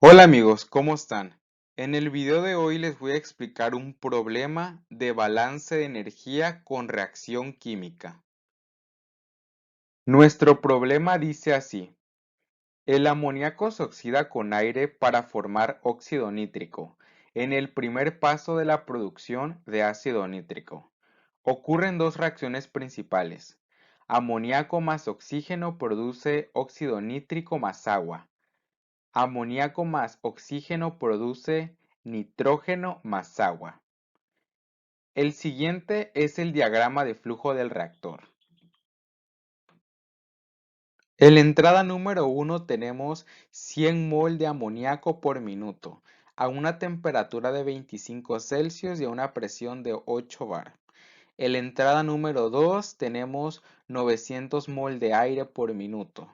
Hola amigos, ¿cómo están? En el video de hoy les voy a explicar un problema de balance de energía con reacción química. Nuestro problema dice así: el amoníaco se oxida con aire para formar óxido nítrico en el primer paso de la producción de ácido nítrico. Ocurren dos reacciones principales. Amoníaco más oxígeno produce óxido nítrico más agua. Amoníaco más oxígeno produce nitrógeno más agua. El siguiente es el diagrama de flujo del reactor. En la entrada número 1 tenemos 100 mol de amoníaco por minuto a una temperatura de 25 Celsius y a una presión de 8 bar. En la entrada número 2 tenemos 900 mol de aire por minuto.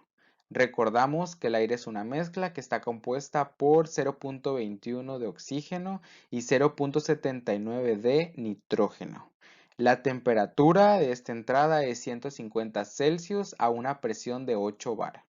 Recordamos que el aire es una mezcla que está compuesta por 0.21 de oxígeno y 0.79 de nitrógeno. La temperatura de esta entrada es 150 Celsius a una presión de 8 bar.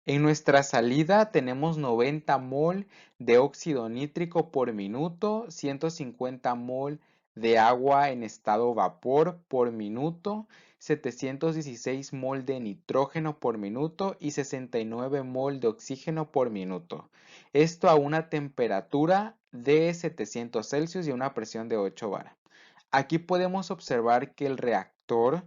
En nuestra salida tenemos 90 mol de óxido nítrico por minuto, 150 mol de agua en estado vapor por minuto, 716 mol de nitrógeno por minuto y 69 mol de oxígeno por minuto. Esto a una temperatura de 700 Celsius y una presión de 8 bar. Aquí podemos observar que el reactor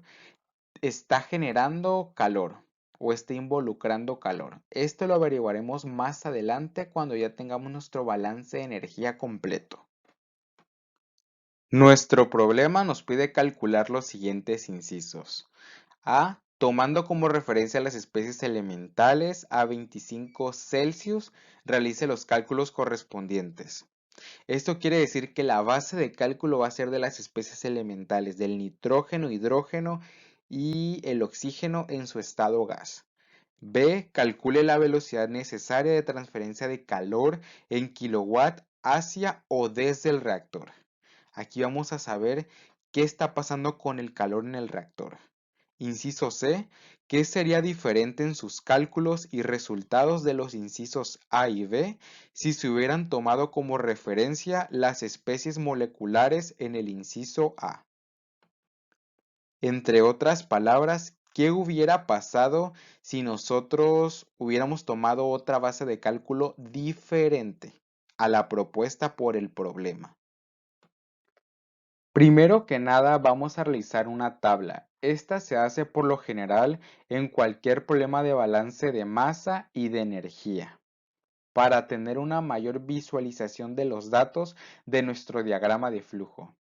está generando calor o está involucrando calor. Esto lo averiguaremos más adelante cuando ya tengamos nuestro balance de energía completo. Nuestro problema nos pide calcular los siguientes incisos. A. Tomando como referencia las especies elementales a 25 Celsius, realice los cálculos correspondientes. Esto quiere decir que la base de cálculo va a ser de las especies elementales, del nitrógeno, hidrógeno y el oxígeno en su estado gas. B. Calcule la velocidad necesaria de transferencia de calor en kilowatt hacia o desde el reactor. Aquí vamos a saber qué está pasando con el calor en el reactor. Inciso C. ¿Qué sería diferente en sus cálculos y resultados de los incisos A y B si se hubieran tomado como referencia las especies moleculares en el inciso A? Entre otras palabras, ¿qué hubiera pasado si nosotros hubiéramos tomado otra base de cálculo diferente a la propuesta por el problema? Primero que nada vamos a realizar una tabla. Esta se hace por lo general en cualquier problema de balance de masa y de energía, para tener una mayor visualización de los datos de nuestro diagrama de flujo.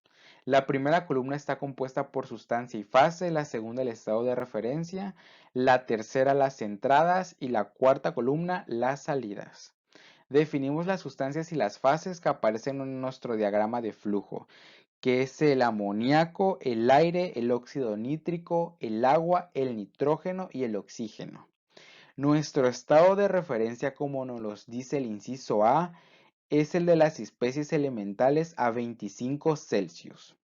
La primera columna está compuesta por sustancia y fase, la segunda el estado de referencia, la tercera las entradas y la cuarta columna las salidas. Definimos las sustancias y las fases que aparecen en nuestro diagrama de flujo, que es el amoníaco, el aire, el óxido nítrico, el agua, el nitrógeno y el oxígeno. Nuestro estado de referencia, como nos lo dice el inciso A, es el de las especies elementales a 25 Celsius.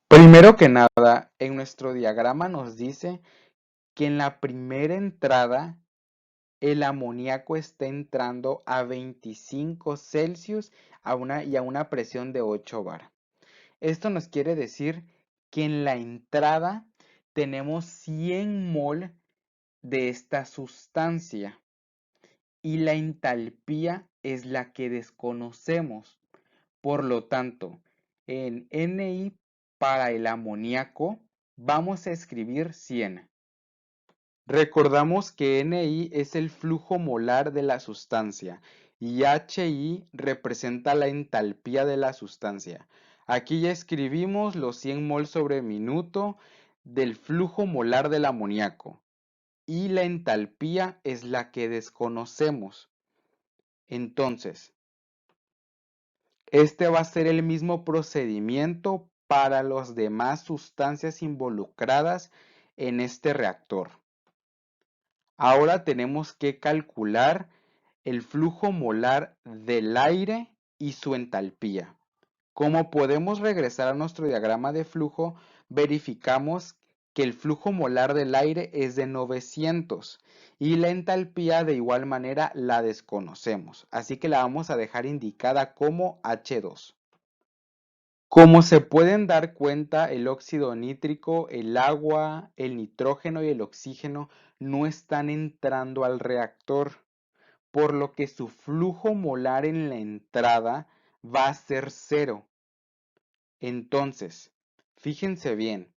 Primero que nada, en nuestro diagrama nos dice que en la primera entrada el amoníaco está entrando a 25 Celsius y a una presión de 8 bar. Esto nos quiere decir que en la entrada tenemos 100 mol de esta sustancia y la entalpía es la que desconocemos. Por lo tanto, en Ni para el amoníaco vamos a escribir 100. Recordamos que Ni es el flujo molar de la sustancia y Hi representa la entalpía de la sustancia. Aquí ya escribimos los 100 mol sobre minuto del flujo molar del amoníaco y la entalpía es la que desconocemos. Entonces, este va a ser el mismo procedimiento para las demás sustancias involucradas en este reactor. Ahora tenemos que calcular el flujo molar del aire y su entalpía. Como podemos regresar a nuestro diagrama de flujo, verificamos que el flujo molar del aire es de 900 y la entalpía de igual manera la desconocemos, así que la vamos a dejar indicada como H2. Como se pueden dar cuenta, el óxido nítrico, el agua, el nitrógeno y el oxígeno no están entrando al reactor, por lo que su flujo molar en la entrada va a ser cero. Entonces, fíjense bien,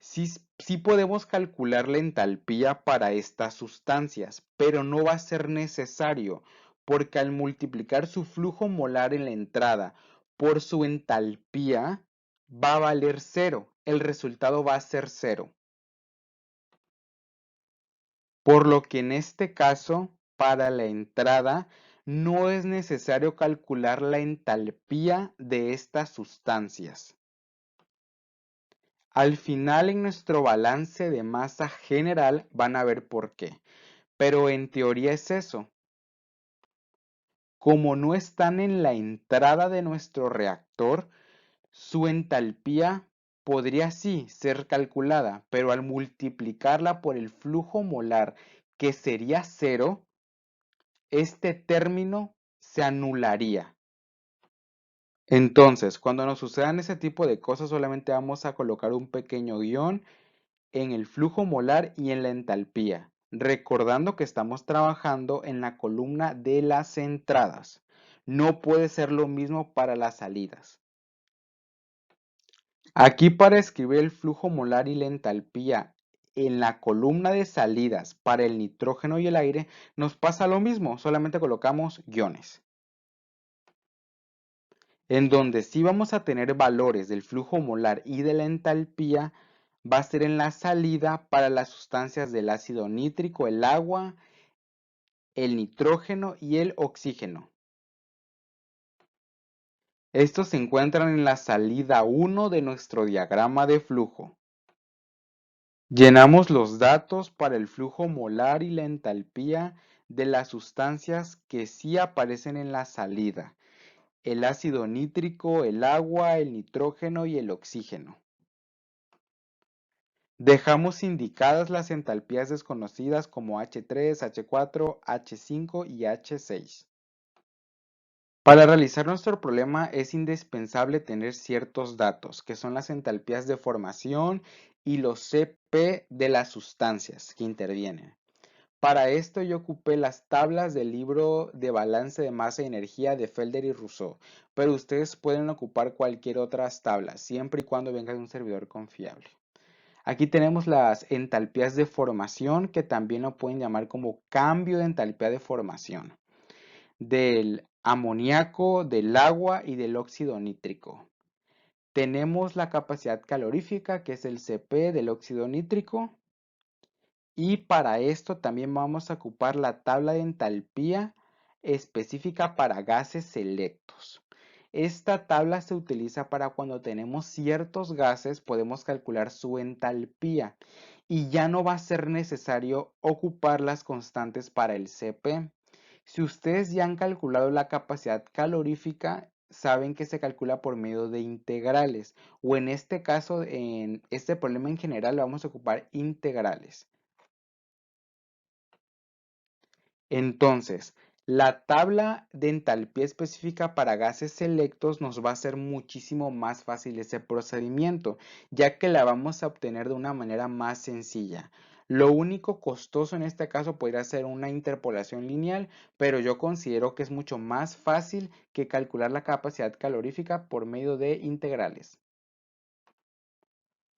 sí podemos calcular la entalpía para estas sustancias, pero no va a ser necesario, porque al multiplicar su flujo molar en la entrada por su entalpía, va a valer cero. El resultado va a ser cero. Por lo que en este caso, para la entrada, no es necesario calcular la entalpía de estas sustancias. Al final en nuestro balance de masa general van a ver por qué, pero en teoría es eso. Como no están en la entrada de nuestro reactor, su entalpía podría sí ser calculada, pero al multiplicarla por el flujo molar, que sería cero, este término se anularía. Entonces, cuando nos sucedan ese tipo de cosas, solamente vamos a colocar un pequeño guión en el flujo molar y en la entalpía, recordando que estamos trabajando en la columna de las entradas. No puede ser lo mismo para las salidas. Aquí para escribir el flujo molar y la entalpía en la columna de salidas para el nitrógeno y el aire nos pasa lo mismo, solamente colocamos guiones. En donde sí vamos a tener valores del flujo molar y de la entalpía va a ser en la salida para las sustancias del ácido nítrico, el agua, el nitrógeno y el oxígeno. Estos se encuentran en la salida 1 de nuestro diagrama de flujo. Llenamos los datos para el flujo molar y la entalpía de las sustancias que sí aparecen en la salida: el ácido nítrico, el agua, el nitrógeno y el oxígeno. Dejamos indicadas las entalpías desconocidas como H3, H4, H5 y H6. Para realizar nuestro problema es indispensable tener ciertos datos, que son las entalpías de formación y los CP de las sustancias que intervienen. Para esto yo ocupé las tablas del libro de balance de masa y energía de Felder y Rousseau, pero ustedes pueden ocupar cualquier otras tablas, siempre y cuando venga de un servidor confiable. Aquí tenemos las entalpías de formación, que también lo pueden llamar como cambio de entalpía de formación, del amoníaco, del agua y del óxido nítrico. Tenemos la capacidad calorífica, que es el Cp del óxido nítrico. Y para esto también vamos a ocupar la tabla de entalpía específica para gases selectos. Esta tabla se utiliza para cuando tenemos ciertos gases, podemos calcular su entalpía y ya no va a ser necesario ocupar las constantes para el Cp. Si ustedes ya han calculado la capacidad calorífica, saben que se calcula por medio de integrales, o en este caso, en este problema en general, vamos a ocupar integrales. Entonces, la tabla de entalpía específica para gases selectos nos va a hacer muchísimo más fácil ese procedimiento, ya que la vamos a obtener de una manera más sencilla. Lo único costoso en este caso podría ser una interpolación lineal, pero yo considero que es mucho más fácil que calcular la capacidad calorífica por medio de integrales.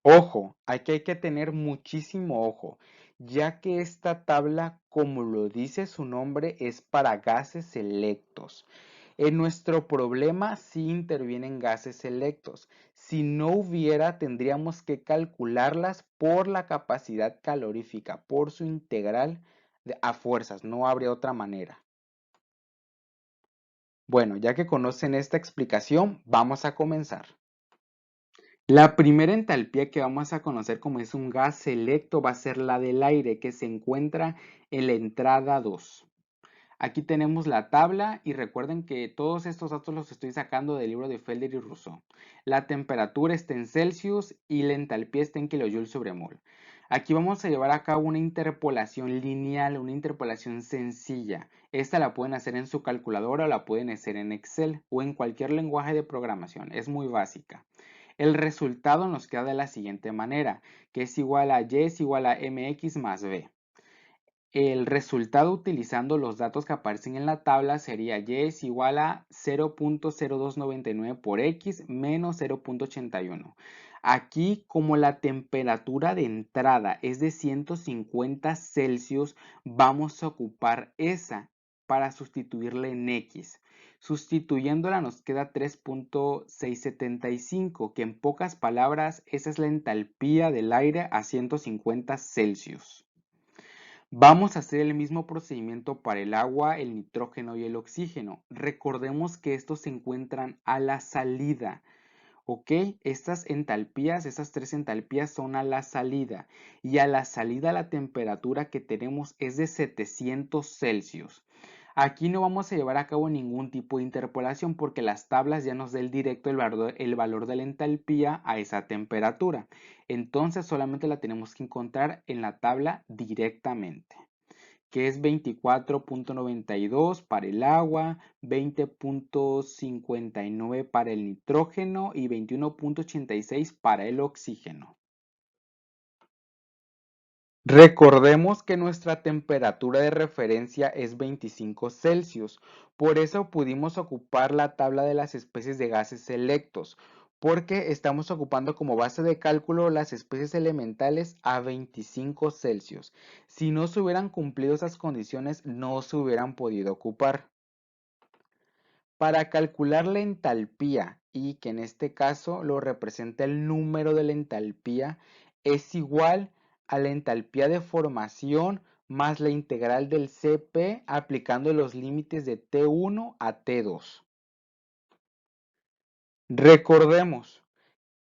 Ojo, aquí hay que tener muchísimo ojo, ya que esta tabla, como lo dice su nombre, es para gases selectos. En nuestro problema sí intervienen gases selectos. Si no hubiera, tendríamos que calcularlas por la capacidad calorífica, por su integral a fuerzas, no habría otra manera. Bueno, ya que conocen esta explicación, vamos a comenzar. La primera entalpía que vamos a conocer como es un gas selecto va a ser la del aire, que se encuentra en la entrada 2. Aquí tenemos la tabla y recuerden que todos estos datos los estoy sacando del libro de Felder y Rousseau. La temperatura está en Celsius y la entalpía está en kilojoules sobre mol. Aquí vamos a llevar a cabo una interpolación lineal, una interpolación sencilla. Esta la pueden hacer en su calculadora o la pueden hacer en Excel o en cualquier lenguaje de programación. Es muy básica. El resultado nos queda de la siguiente manera, que es igual a y es igual a mx más b. El resultado utilizando los datos que aparecen en la tabla sería y es igual a 0.0299 por x menos 0.81. Aquí, como la temperatura de entrada es de 150 Celsius, vamos a ocupar esa para sustituirla en x. Sustituyéndola nos queda 3.675, que en pocas palabras esa es la entalpía del aire a 150 Celsius. Vamos a hacer el mismo procedimiento para el agua, el nitrógeno y el oxígeno. Recordemos que estos se encuentran a la salida, ¿ok? Estas entalpías, esas tres entalpías son a la salida. Y a la salida la temperatura que tenemos es de 700 Celsius. Aquí no vamos a llevar a cabo ningún tipo de interpolación porque las tablas ya nos den directo el valor de la entalpía a esa temperatura. Entonces solamente la tenemos que encontrar en la tabla directamente, que es 24.92 para el agua, 20.59 para el nitrógeno y 21.86 para el oxígeno. Recordemos que nuestra temperatura de referencia es 25 Celsius, por eso pudimos ocupar la tabla de las especies de gases selectos, porque estamos ocupando como base de cálculo las especies elementales a 25 Celsius. Si no se hubieran cumplido esas condiciones, no se hubieran podido ocupar. Para calcular la entalpía, y que en este caso lo representa el número de la entalpía, es igual a la entalpía de formación más la integral del Cp aplicando los límites de T1 a T2. Recordemos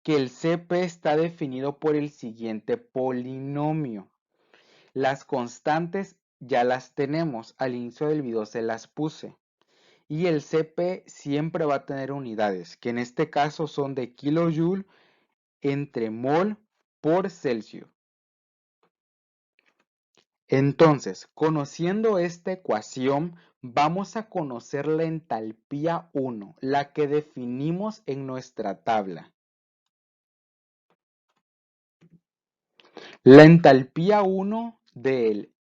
que el Cp está definido por el siguiente polinomio. Las constantes ya las tenemos, al inicio del video se las puse. Y el Cp siempre va a tener unidades, que en este caso son de kilojoule entre mol por Celsius. Entonces, conociendo esta ecuación, vamos a conocer la entalpía 1, la que definimos en nuestra tabla. La entalpía 1 del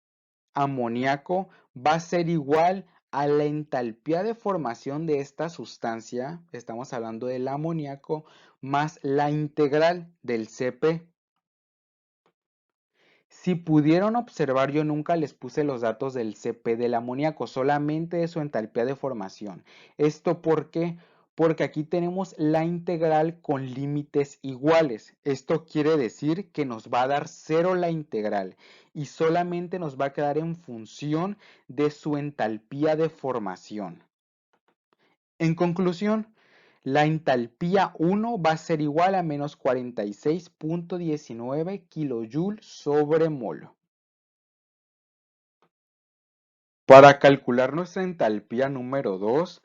amoníaco va a ser igual a la entalpía de formación de esta sustancia, estamos hablando del amoníaco, más la integral del Cp. Si pudieron observar, yo nunca les puse los datos del Cp del amoníaco, solamente de su entalpía de formación. ¿Esto por qué? Porque aquí tenemos la integral con límites iguales. Esto quiere decir que nos va a dar 0 la integral y solamente nos va a quedar en función de su entalpía de formación. En conclusión, la entalpía 1 va a ser igual a menos 46.19 kJ sobre mol. Para calcular nuestra entalpía número 2,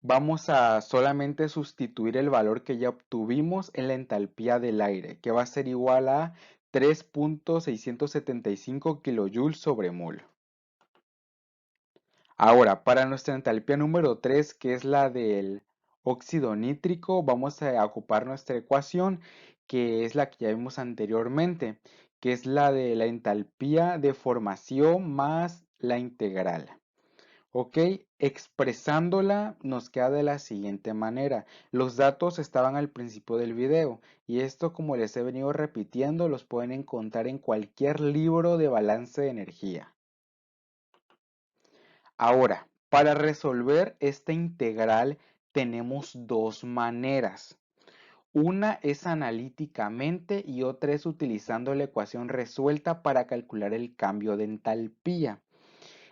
vamos a solamente sustituir el valor que ya obtuvimos en la entalpía del aire, que va a ser igual a 3.675 kJ sobre mol. Ahora, para nuestra entalpía número 3, que es la del óxido nítrico, vamos a ocupar nuestra ecuación, que es la que ya vimos anteriormente, que es la de la entalpía de formación más la integral. Ok, expresándola nos queda de la siguiente manera. Los datos estaban al principio del video y esto, como les he venido repitiendo, los pueden encontrar en cualquier libro de balance de energía. Ahora, para resolver esta integral tenemos dos maneras. Una es analíticamente y otra es utilizando la ecuación resuelta para calcular el cambio de entalpía.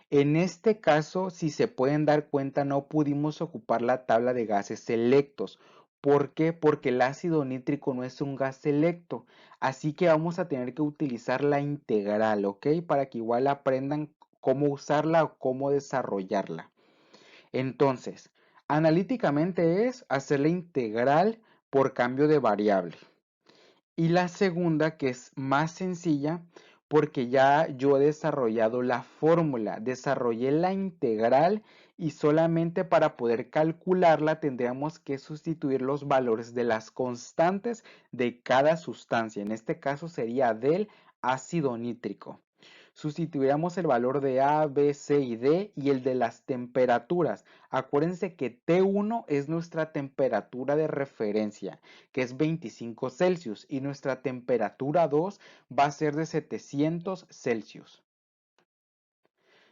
En este caso, si se pueden dar cuenta, no pudimos ocupar la tabla de gases selectos. ¿Por qué? Porque el ácido nítrico no es un gas selecto. Así que vamos a tener que utilizar la integral, ¿ok? Para que igual aprendan cómo usarla o cómo desarrollarla. Entonces, analíticamente es hacer la integral por cambio de variable. Y la segunda, que es más sencilla, porque ya yo he desarrollado la fórmula, desarrollé la integral y solamente para poder calcularla tendríamos que sustituir los valores de las constantes de cada sustancia. En este caso sería del ácido nítrico. Sustituiríamos el valor de A, B, C y D y el de las temperaturas. Acuérdense que T1 es nuestra temperatura de referencia, que es 25 Celsius, y nuestra temperatura 2 va a ser de 700 Celsius.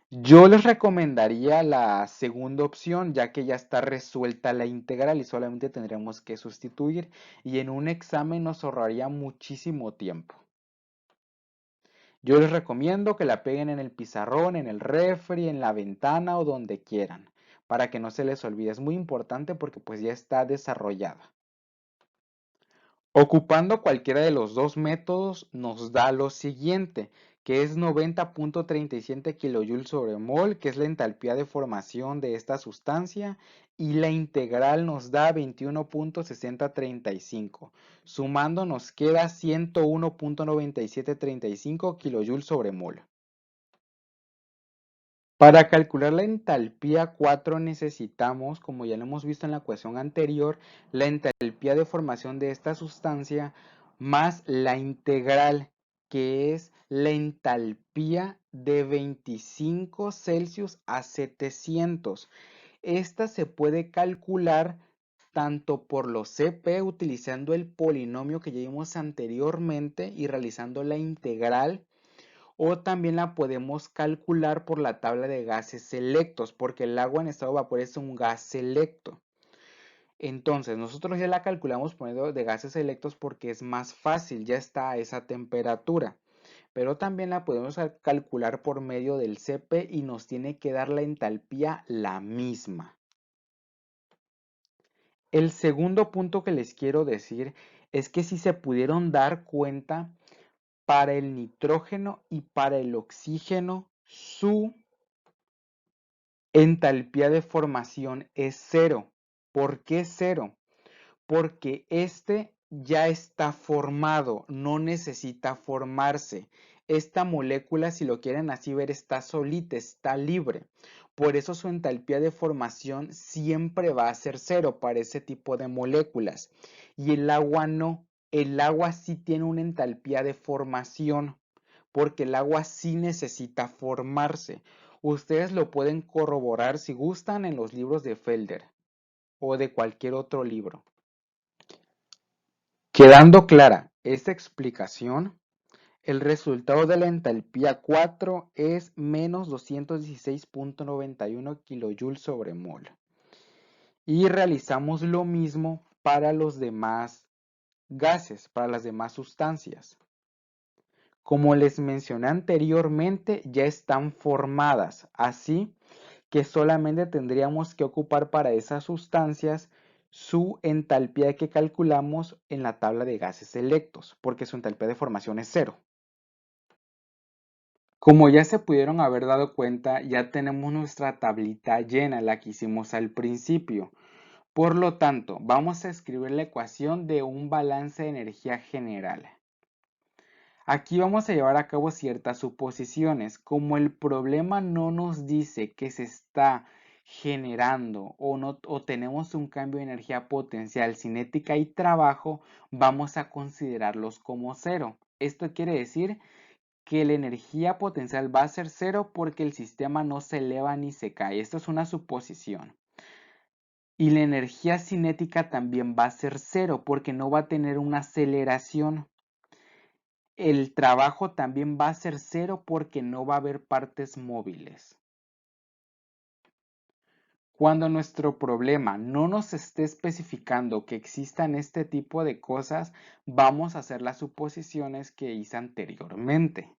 Yo les recomendaría la segunda opción, ya que ya está resuelta la integral y solamente tendremos que sustituir, y en un examen nos ahorraría muchísimo tiempo. Yo les recomiendo que la peguen en el pizarrón, en el refri, en la ventana o donde quieran, para que no se les olvide. Es muy importante porque pues ya está desarrollada. Ocupando cualquiera de los dos métodos nos da lo siguiente, que es 90.37 kJ sobre mol, que es la entalpía de formación de esta sustancia, y la integral nos da 21.6035. Sumando nos queda 101.9735 kJ sobre mol. Para calcular la entalpía 4 necesitamos, como ya lo hemos visto en la ecuación anterior, la entalpía de formación de esta sustancia más la integral, que es la entalpía de 25 Celsius a 700. Esta se puede calcular tanto por los CP utilizando el polinomio que ya vimos anteriormente y realizando la integral, o también la podemos calcular por la tabla de gases selectos, porque el agua en estado de vapor es un gas selecto. Entonces, nosotros ya la calculamos por medio de gases selectos porque es más fácil, ya está a esa temperatura. Pero también la podemos calcular por medio del CP y nos tiene que dar la entalpía la misma. El segundo punto que les quiero decir es que si se pudieron dar cuenta, para el nitrógeno y para el oxígeno, su entalpía de formación es cero. ¿Por qué cero? Porque este ya está formado, no necesita formarse. Esta molécula, si lo quieren así ver, está solita, está libre. Por eso su entalpía de formación siempre va a ser cero para ese tipo de moléculas. Y el agua no. El agua sí tiene una entalpía de formación, porque el agua sí necesita formarse. Ustedes lo pueden corroborar si gustan en los libros de Felder o de cualquier otro libro. Quedando clara esta explicación, el resultado de la entalpía 4 es menos 216.91 kJ sobre mol. Y realizamos lo mismo para los demás gases, para las demás sustancias. Como les mencioné anteriormente, ya están formadas, así que solamente tendríamos que ocupar para esas sustancias su entalpía que calculamos en la tabla de gases selectos, porque su entalpía de formación es cero. Como ya se pudieron haber dado cuenta, ya tenemos nuestra tablita llena, la que hicimos al principio. Por lo tanto, vamos a escribir la ecuación de un balance de energía general. Aquí vamos a llevar a cabo ciertas suposiciones. Como el problema no nos dice que se está generando o tenemos un cambio de energía potencial, cinética y trabajo, vamos a considerarlos como cero. Esto quiere decir que la energía potencial va a ser cero porque el sistema no se eleva ni se cae. Esto es una suposición. Y la energía cinética también va a ser cero porque no va a tener una aceleración. El trabajo también va a ser cero porque no va a haber partes móviles. Cuando nuestro problema no nos esté especificando que existan este tipo de cosas, vamos a hacer las suposiciones que hice anteriormente.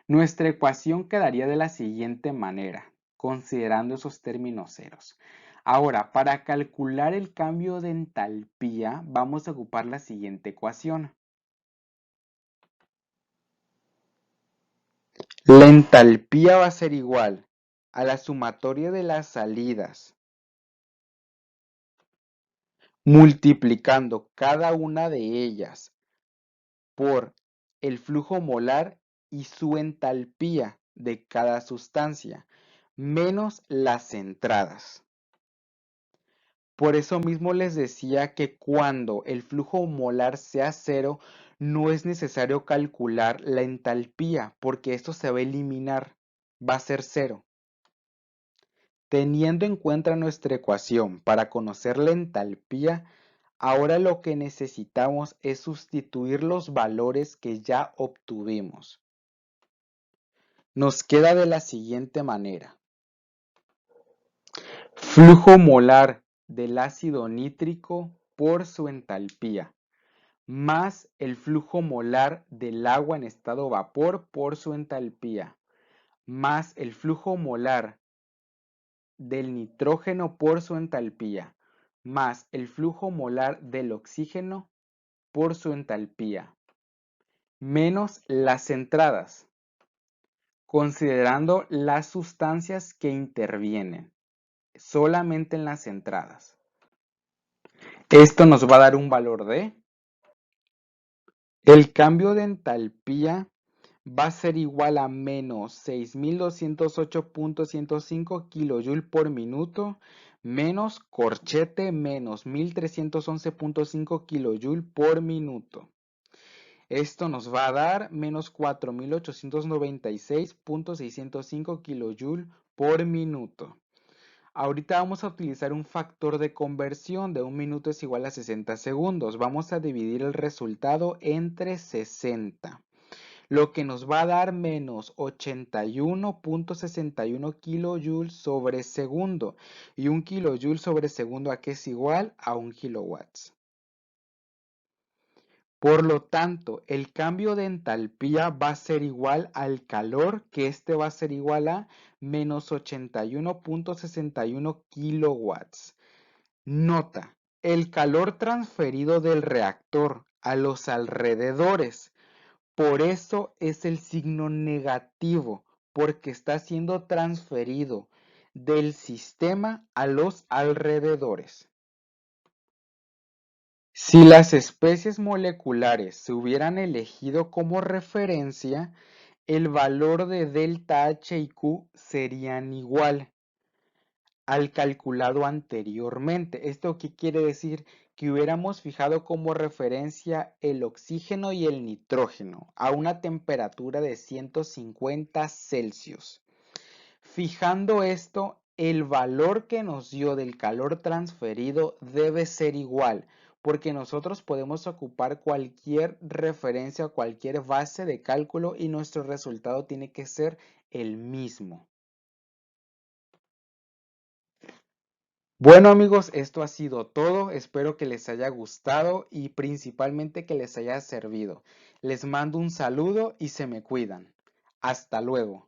Nuestra ecuación quedaría de la siguiente manera, considerando esos términos ceros. Ahora, para calcular el cambio de entalpía, vamos a ocupar la siguiente ecuación. La entalpía va a ser igual a la sumatoria de las salidas multiplicando cada una de ellas por el flujo molar y su entalpía de cada sustancia, menos las entradas. Por eso mismo les decía que cuando el flujo molar sea cero, no es necesario calcular la entalpía, porque esto se va a eliminar, va a ser cero. Teniendo en cuenta nuestra ecuación para conocer la entalpía, ahora lo que necesitamos es sustituir los valores que ya obtuvimos. Nos queda de la siguiente manera. Flujo molar del ácido nítrico por su entalpía, más el flujo molar del agua en estado vapor por su entalpía, más el flujo molar del nitrógeno por su entalpía, más el flujo molar del oxígeno por su entalpía, menos las entradas, considerando las sustancias que intervienen, solamente en las entradas. Esto nos va a dar un valor de... El cambio de entalpía va a ser igual a menos 6208.105 kJ por minuto menos corchete menos 1311.5 kJ por minuto. Esto nos va a dar menos 4896.605 kJ por minuto. Ahorita vamos a utilizar un factor de conversión de 1 minuto es igual a 60 segundos. Vamos a dividir el resultado entre 60. Lo que nos va a dar menos 81.61 kJ sobre segundo. Y 1 kJ sobre segundo, ¿a qué es igual? A 1 kilowatts. Por lo tanto, el cambio de entalpía va a ser igual al calor, que este va a ser igual a menos 81.61 kilowatts. Nota, el calor transferido del reactor a los alrededores. Por eso es el signo negativo, porque está siendo transferido del sistema a los alrededores. Si las especies moleculares se hubieran elegido como referencia, el valor de delta H y Q serían igual al calculado anteriormente. ¿Esto qué quiere decir? Que hubiéramos fijado como referencia el oxígeno y el nitrógeno a una temperatura de 150 Celsius. Fijando esto, el valor que nos dio del calor transferido debe ser igual, porque nosotros podemos ocupar cualquier referencia o cualquier base de cálculo y nuestro resultado tiene que ser el mismo. Bueno amigos, esto ha sido todo. Espero que les haya gustado y principalmente que les haya servido. Les mando un saludo y se me cuidan. Hasta luego.